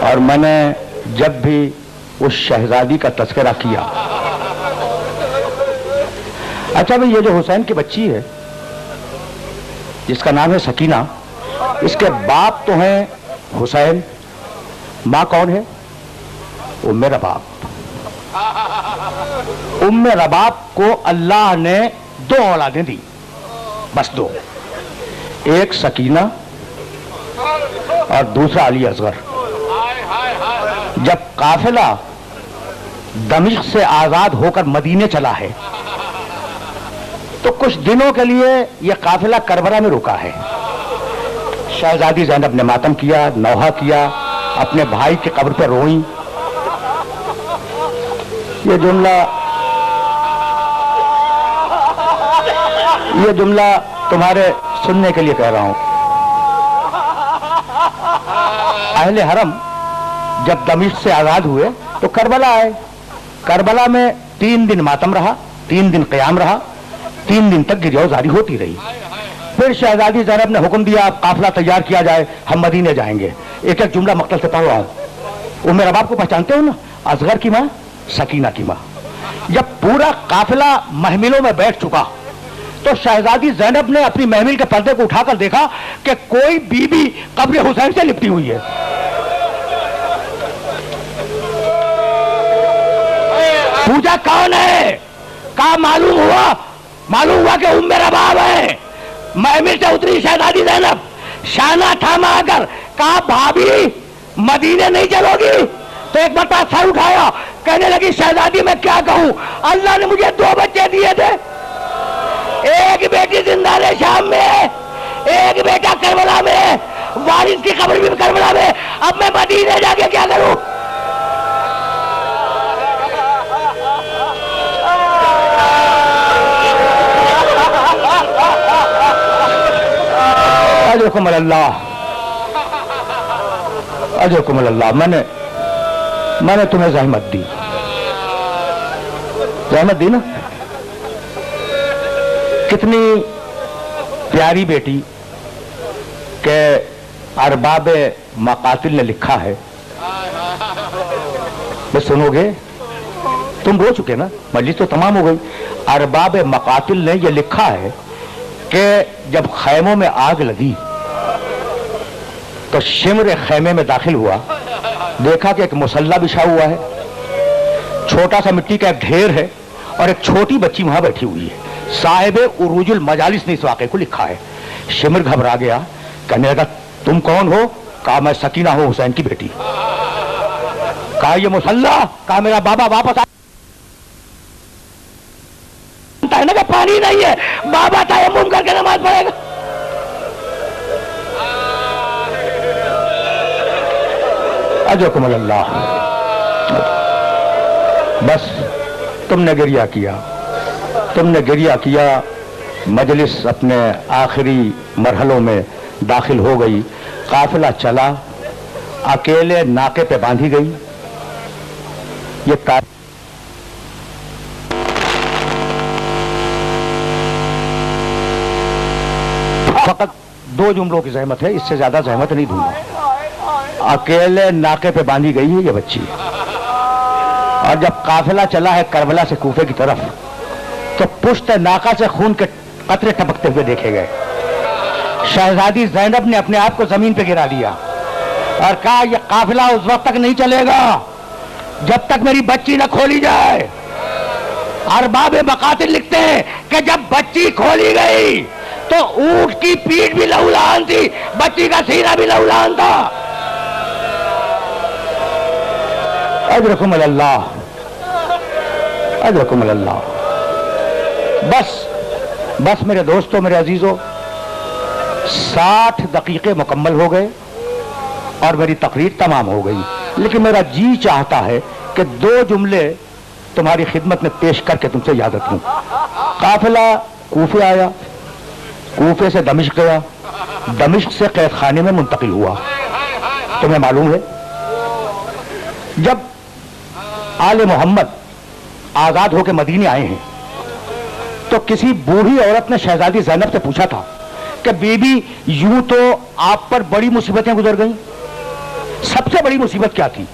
Speaker 1: और मैंने जब भी उस शहजादी का तस्करा किया, अच्छा भाई ये जो हुसैन की बच्ची है जिसका नाम है सकीना, इसके बाप तो हैं हुसैन, मां कौन है? उम्मे रबाब। उम्मे रबाब को अल्लाह ने 2 औलादें दी, बस 2, एक सकीना और दूसरा अली असगर। जब काफिला दमिश्क से आजाद होकर मदीने चला है तो कुछ दिनों के लिए यह काफिला करबला में रुका है। शहजादी ज़ैनब ने मातम किया, नौहा किया, अपने भाई की कब्र पर रोई। ये जुमला तुम्हारे सुनने के लिए कह रहा हूं। अहले हरम जब दमिश्क से आजाद हुए तो करबला आए। करबला में 3 दिन मातम रहा, 3 दिन क़याम रहा, 3 दिन तक गिरफ्तारी होती रही। फिर शहजादी ज़ैनब ने हुक्म दिया काफिला तैयार किया जाए, हम मदीने जाएंगे। एक एक जुमला मक्तल से पढ़ रहा हूं। उम्मे रबाब को पहचानते हो ना, असगर की मां, सकीना की मां। जब पूरा काफिला महमिलों में बैठ चुका तो शहजादी ज़ैनब ने अपनी महमिल के पर्दे को उठाकर देखा कि कोई बीबी कब्र हुसैन से लिपटी हुई है। पूजा कौन है? का मालूम हुआ कि उम्मे रबाब है। महमिल से उतरी शहजादी ज़ैनब, शाना थामा आकर कहा भाभी मदीने नहीं चलोगी? तो एक बार सर उठाया, कहने लगी शहजादी मैं क्या कहूं, अल्लाह ने मुझे 2 बच्चे दिए थे, एक बेटी जिंदा है शाम में, एक बेटा करबला में, वारिस की कब्र भी करबला में, अब मैं मदीने जाके क्या करूं? अजरकुमुल्लाह, अजरकुमुल्लाह। मैंने तुम्हें ज़हमत दी, ज़हमत दी ना। कितनी प्यारी बेटी के अरबाब मकातिल ने लिखा है। बस सुनोगे? तुम रो चुके ना, मजलिस तो तमाम हो गई। अरबाब मकातिल ने यह लिखा है कि जब खैमों में आग लगी तो शिमर खैमे में दाखिल हुआ, देखा कि एक मुसल्ला बिछा हुआ है, छोटा सा मिट्टी का एक ढेर है और एक छोटी बच्ची वहां बैठी हुई है। साहिब उरूजुल मजालिस ने इस वाक़े को लिखा है। शिमर घबरा गया, कहने लगा तुम कौन हो? कहा मैं सकीना हूं, हुसैन की बेटी। कहा ये मुसल्ला? कहा मेरा बाबा वापस है ना कि पानी नहीं है, बाबा तयम्मुम करके नमाज पढ़ेगा। अजरकुमुल्लाह। बस तुमने गिरिया किया, तुमने गिरिया किया। मजलिस अपने आखिरी मरहलों में दाखिल हो गई। काफिला चला, अकेले नाके पे बांधी गई। ये फकत 2 जुमलों की जहमत है, इससे ज्यादा जहमत नहीं दूंगा। अकेले नाके पे बांधी गई है ये बच्ची, और जब काफिला चला है करबला से कूफे की तरफ, तो पुश्त नाका से खून के कतरे टपकते हुए देखे गए। शहजादी जैनब ने अपने आप को जमीन पे गिरा दिया और कहा, यह काफिला उस वक्त तक नहीं चलेगा जब तक मेरी बच्ची न खोली जाए। अरबाब मकातिल लिखते हैं कि जब बच्ची खोली गई तो ऊंट की पीठ भी लहूलुहान थी, बच्ची का सीना भी लहूलुहान था। अजरकुम अल्लाह, अजरकुम अल्लाह। बस मेरे दोस्तों, मेरे अजीजों, 60 दकीके मुकम्मल हो गए और मेरी तकरीर तमाम हो गई, लेकिन मेरा जी चाहता है कि 2 जुमले तुम्हारी खिदमत में पेश करके तुमसे याद रखूं। काफिला कूफे आया, कूफे से दमिश्क गया, दमिश्क से कैद खाने में मुंतकिल हुआ। तुम्हें मालूम है, जब आले मोहम्मद आजाद होकर मदीने आए हैं तो किसी बूढ़ी औरत ने शहजादी ज़ैनब से पूछा था कि बीबी, यूं तो आप पर बड़ी मुसीबतें गुजर गईं, सबसे बड़ी मुसीबत क्या थी?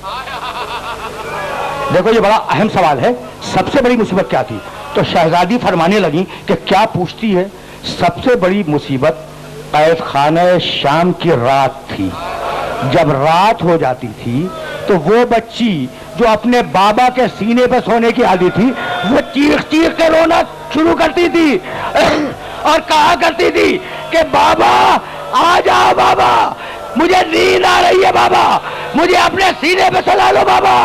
Speaker 1: देखो, ये बड़ा अहम सवाल है, सबसे बड़ी मुसीबत क्या थी? तो शहजादी फरमाने लगी कि क्या पूछती है, सबसे बड़ी मुसीबत कैद खाने शाम की रात थी। जब रात हो जाती थी तो वो बच्ची जो अपने बाबा के सीने पे सोने की आदी थी, वो चीख चीख के रोना शुरू करती थी और कहा करती थी कि बाबा आ जाओ, बाबा मुझे नींद आ रही है, बाबा मुझे अपने सीने पे सुला लो बाबा।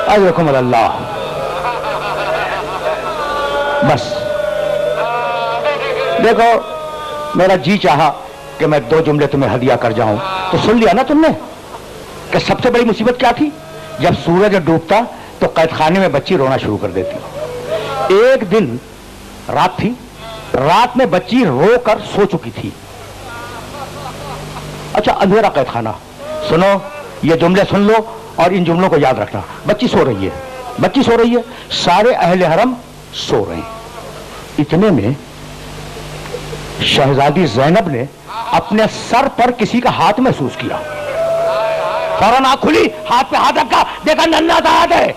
Speaker 1: अल्लाह अल्लाह। बस देखो, मेरा जी चाहा कि मैं 2 जुमले तुम्हें हदिया कर जाऊं, तो सुन लिया ना तुमने कि सबसे बड़ी मुसीबत क्या थी? जब सूरज डूबता तो कैद खाने में बच्ची रोना शुरू कर देती। एक दिन रात थी, रात में बच्ची रोकर सो चुकी थी। अच्छा, अंधेरा कैद खाना। सुनो, ये जुमले सुन लो और इन जुमलों को याद रखना। बच्ची सो रही है, बच्ची सो रही है, सारे अहले हरम सो रहे हैं। इतने में शहजादी ज़ैनब ने अपने सर पर किसी का हाथ महसूस किया। फौरन आंख खुली, हाथ पे हाथ रखा, देखा नन्हा सा हाथ है,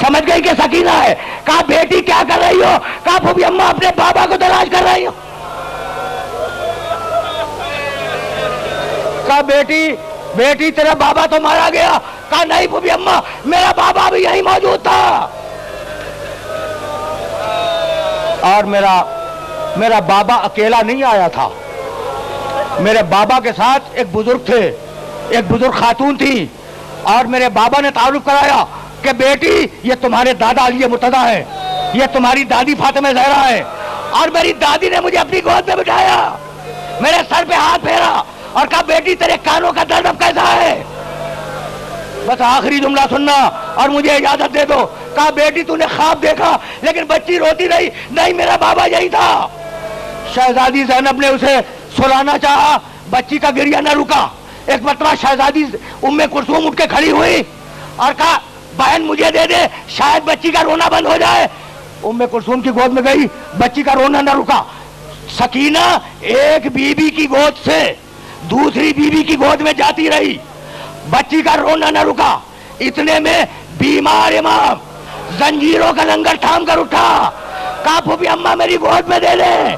Speaker 1: समझ गई कि सकीना है। कहा, बेटी क्या कर रही हो? कहा, फूफी अम्मा अपने बाबा को तलाश कर रही हो। कहा, बेटी तेरा बाबा तो मारा गया। कहा, नहीं फूफी अम्मा, मेरा बाबा भी यहीं मौजूद था और मेरा बाबा अकेला नहीं आया था। मेरे बाबा के साथ एक बुजुर्ग थे, एक बुजुर्ग खातून थी, और मेरे बाबा ने तारुफ कराया कि बेटी, ये तुम्हारे दादा अली मुर्तजा है, ये तुम्हारी दादी फातिमा ज़हरा है। और मेरी दादी ने मुझे अपनी गोद में बिठाया, मेरे सर पे हाथ फेरा और कहा, बेटी तेरे कानों का दर्द अब कैसा है? बस आखिरी जुमला सुनना और मुझे इजाजत दे दो। कहा, बेटी तूने ख्वाब देखा, लेकिन बच्ची रोती रही, नहीं मेरा बाबा यही था। शहजादी ज़ैनब ने उसे सुलाना चाहा, बच्ची का गिरिया न रुका। एक मरतबा शहजादी उम्मे कुलसूम उठ के खड़ी हुई और कहा, बहन मुझे दे दे, शायद बच्ची का रोना बंद हो जाए। उम्मे कुलसूम की गोद में गई, बच्ची का रोना न रुका। सकीना एक बीबी की गोद से दूसरी बीबी की गोद में जाती रही, बच्ची का रोना न रुका। इतने में बीमार इमाम जंजीरों का लंगर थाम कर उठा। कहा, फूफी अम्मा मेरी गोद में दे दे।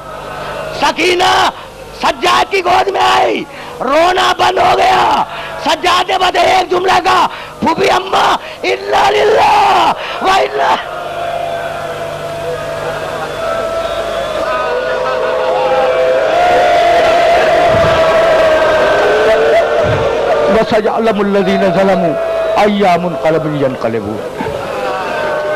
Speaker 1: सकीना सज्जाद की गोद में आई, रोना बंद हो गया। सज्जाद ने बता एक जुमला का, फूफी अम्मा इन्ना लिल्लाह व इन्ना। वसयअलमुल्लज़ीना ज़लमू अय्यामुन क़लबुन यनक़लिबून।